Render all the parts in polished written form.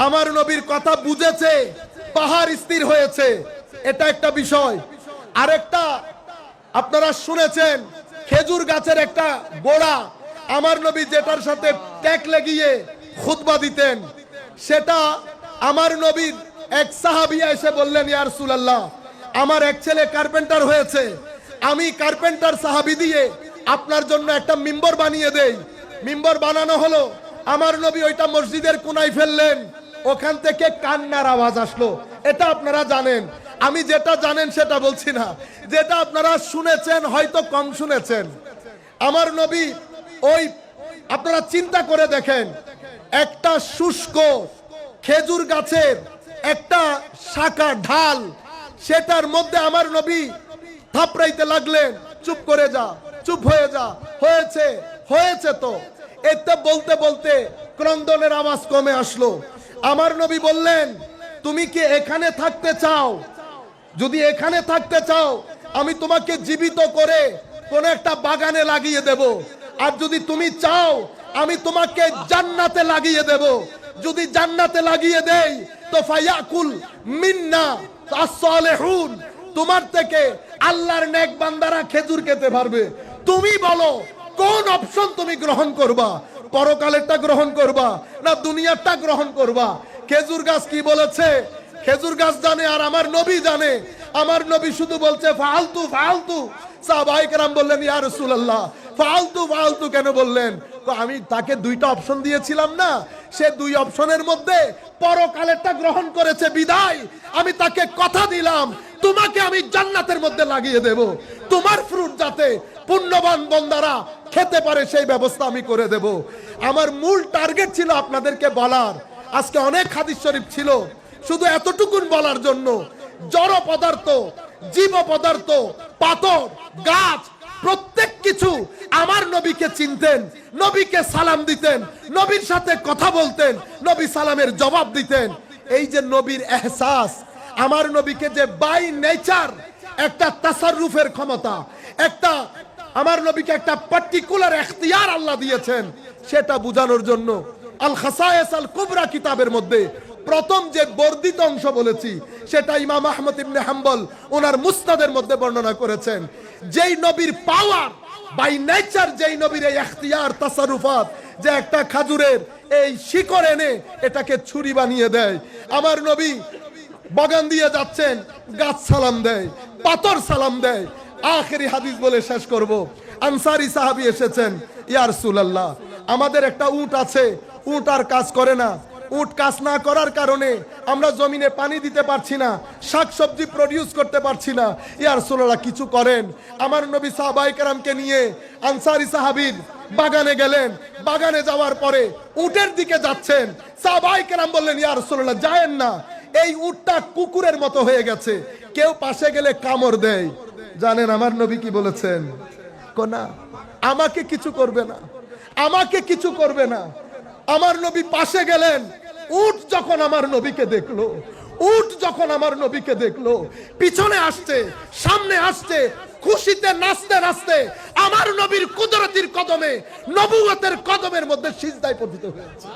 আমার নবীর কথা বুঝেছে, পাহাড় স্থির হয়েছে, এটা একটা বিষয়। আরেকটা আপনারা শুনেছেন, খেজুর গাছের একটা গোড়া আমার নবী যেটার সাথে ট্যাক লাগিয়ে খুতবা দিতেন, সেটা আমার নবীর এক সাহাবিয়া এসে বললেন, ইয়া রাসূলুল্লাহ, আমার এক ছেলে কার্পেন্টার হয়েছে, আমি কার্পেন্টার সাহাবী দিয়ে আপনার জন্য একটা মিম্বর বানিয়ে দেই। মিম্বর বানানো হলো, আমার নবী ওইটা মসজিদের কোনায় ফেললেন, ওখান থেকে কান্নার আওয়াজ আসলো। এটা আপনারা জানেন, আমি যেটা জানেন সেটা বলছি না, যেটা আপনারা শুনেছেন হয়তো কম শুনেছেন। আমার নবী ওই, আপনারা চিন্তা করে দেখেন, একটা শুষ্ক খেজুর গাছের একটা শাখা ঢাল, সেটার মধ্যে আমার নবী থাপড়াইতে লাগলেন, চুপ করে যা, চুপ হয়ে যা, হয়েছে হয়েছে তো। এতে বলতে বলতে ক্রন্দনের আওয়াজ কমে আসলো। আমার নবী বললেন, তুমি কি এখানে থাকতে চাও? যদি এখানে থাকতে চাও, আমি তোমাকে জীবিত করে কোন একটা বাগানে লাগিয়ে দেব। আর যদি তুমি চাও, আমি তোমাকে জান্নাতে লাগিয়ে দেব। যদি জান্নাতে লাগিয়ে দেই, তো ফায়াকুল মিন্না as-সালিহুন, তোমার থেকে আল্লাহর নেক বান্দারা খেজুর খেতে পারবে। তুমি বলো কোন অপশন তুমি গ্রহণ করবা? পরকালেরটা গ্রহণ করবা না দুনিয়ারটা গ্রহণ করবা? খেজুর গাছ কি বলেছে? খেজুর গাছ জানে, আর আমার নবী জানে। আমার নবী শুধু বলছে ফালতু ফালতু। সাহাবায়ে কেরাম বললেন, ইয়া রাসূলুল্লাহ, ফালতু ফালতু কেন বললেন? তো আমি তাকে দুইটা অপশন দিয়েছিলাম না, সে দুই অপশনের মধ্যে পরকালেরটা গ্রহণ করেছে বিদায় আমি তাকে কথা দিলাম, তোমাকে আমি জান্নাতের মধ্যে লাগিয়ে দেব। তোমার ফ্রুট যাতে পুণ্যবান বান্দারা খেতে পারে সেই ব্যবস্থা আমি করে দেব। আমার মূল টার্গেট ছিল আপনাদেরকে বলার, আজকে অনেক হাদিস শরীফ ছিল, শুধু এতটুকুন বলার জন্য, জড় পদার্থ, জীব পদার্থ, পাথর, গাছ, প্রত্যেক কিছু আমার নবীকে চিনতেন, নবীকে সালাম দিতেন, নবীর সাথে কথা বলতেন, নবী সালামের জবাব দিতেন। এই যে নবীর এহসাস, আমার নবীকে যে বাই নেচার একটা তাসাররুফের ক্ষমতা, একটা আমার নবীকে একটা পার্টিকুলার এখতিয়ার আল্লাহ দিয়েছেন, সেটা বোঝানোর জন্য আল খাসায়েস আল কুবরা কিতাবের মধ্যে প্রথম যে বর্ধিত অংশ বলেছি, সেটা ইমাম আহমদ ইবনে হাম্বল ওনার মুসনাদের মধ্যে বর্ণনা করেছেন। যেই নবীর পাওয়ার বাই নেচার, যেই নবীর এই এখতিয়ার, তাসাররুফাত, যে একটা খাজুরের এই শিকড় এনে এটাকে ছুরি বানিয়ে দেয়। আমার নবী বাগান দিয়ে যাচ্ছেন, গাছ সালাম দেয়, পাথর সালাম দেয়। আখেরি হাদিস বলে শেষ করব। আনসারী সাহাবী এসেছেন, ইয়া রাসূলুল্লাহ, আমাদের একটা উট আছে, উট আর কাজ করে না, উট কাজ না করার কারণে আমরা জমিনে পানি দিতে পারছি না, শাকসবজি প্রডিউস করতে পারছি না, ইয়া রাসূলুল্লাহ কিছু করেন। আমার নবী সাহাবায়ে কেরামকে নিয়ে আনসারী সাহাবীর বাগানে গেলেন। বাগানে যাওয়ার পরে উটের দিকে যাচ্ছেন, সাহাবায়ে কেরাম বললেন, ইয়া রাসূলুল্লাহ যায়েন না, এই উটটা কুকুরের মতো হয়ে গেছে, কেউ পাশে গেলে কামড় দেয়। জানেন আমার নবী কি বলেছেন? কোনা, আমাকে কিছু করবে না, আমাকে কিছু করবে না। আমার নবী পাশে গেলেন, উট যখন আমার নবীকে দেখলো, উট যখন আমার নবীকে দেখলো, পিছনে আসছে, সামনে আসছে, খুশিতে নাচতে নাচতে আমার নবীর কুদরতির কদমে, নবুয়তের কদমের মধ্যে সিজদায় পতিত হয়েছে।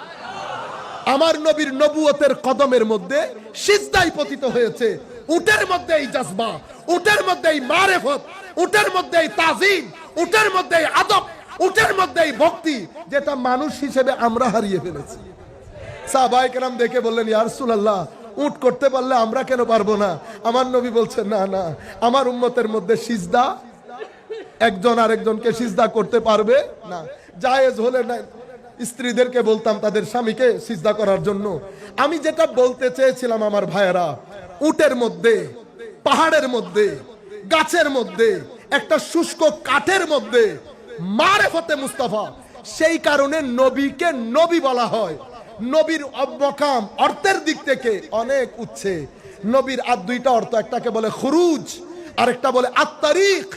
আমার নবীর নবুয়তের কদমের মধ্যে সিজদায় পতিত হয়েছে। উটের মধ্যে এই জজবা, উটের মধ্যে এই মারেফত, উটের মধ্যে এই তাজিম, উটের মধ্যে এই আদব, উটের মধ্যে এই ভক্তি, যেটা মানুষ হিসেবে আমরা হারিয়ে ফেলেছি। সাহাবায়ে কেরাম দেখে বললেন, ইয়া রাসূলুল্লাহ, উট করতে পারলে আমরা কেন পারবো না? আমার নবী বলছেন, না না, আমার উম্মতের মধ্যে সিজদা একজন আরেকজনকে সিজদা করতে পারবে না। জায়েজ হলে না স্ত্রীদেরকে বলতাম তাদের স্বামীকে সিজদা করার জন্য। আমি যেটা বলতে চেয়েছিলাম আমার ভাইয়েরা, উটের মধ্যে, পাহাড়ের মধ্যে, গাছের মধ্যে, একটা শুষ্ক কাঠের মধ্যে মারেফতে মুস্তাফা, সেই কারণে নবীকে নবী বলা হয়। নবীর অবকাম অর্থের দিক থেকে অনেক উচ্ছে। নবীর আর দুইটা অর্থ, একটাকে বলে খুরুজ, আরেকটা বলে আত-তারিক।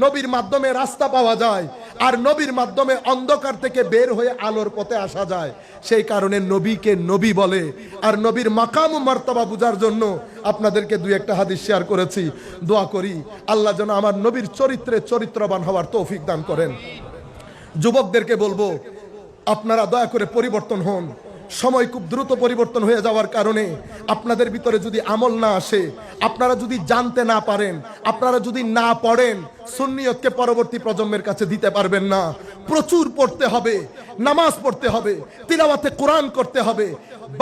নবীর মাধ্যমে রাস্তা পাওয়া যায়, আর নবীর মাধ্যমে অন্ধকার থেকে বের হয়ে আলোর পথে আসা যায়। সেই কারণে নবীকে নবী বলে। আর নবীর মাকাম ও মার্তবা বুঝার জন্য আপনাদেরকে দুই একটা হাদিস শেয়ার করেছি। দোয়া করি আল্লাহ যেন আমার নবীর চরিত্রে চরিত্রবান হওয়ার তৌফিক দান করেন। যুবকদেরকে বলবো, আপনারা দয়া করে পরিবর্তন হন। সময় খুব দ্রুত পরিবর্তন হয়ে যাওয়ার কারণে আপনাদের ভিতরে যদি আমল না আসে, আপনারা যদি জানতে না পারেন, আপনারা যদি না পড়েন, সুন্নিয়তকে পরবর্তী প্রজন্মের কাছে দিতে পারবেন না। প্রচুর পড়তে হবে, নামাজ পড়তে হবে, তিলাওয়াতে কোরআন করতে হবে।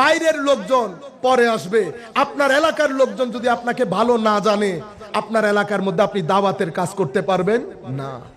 বাইরের লোকজন পরে আসবে। আপনার এলাকার লোকজন যদি আপনাকে ভালো না জানে, আপনার এলাকার মধ্যে আপনি দাওয়াতের কাজ করতে পারবেন না।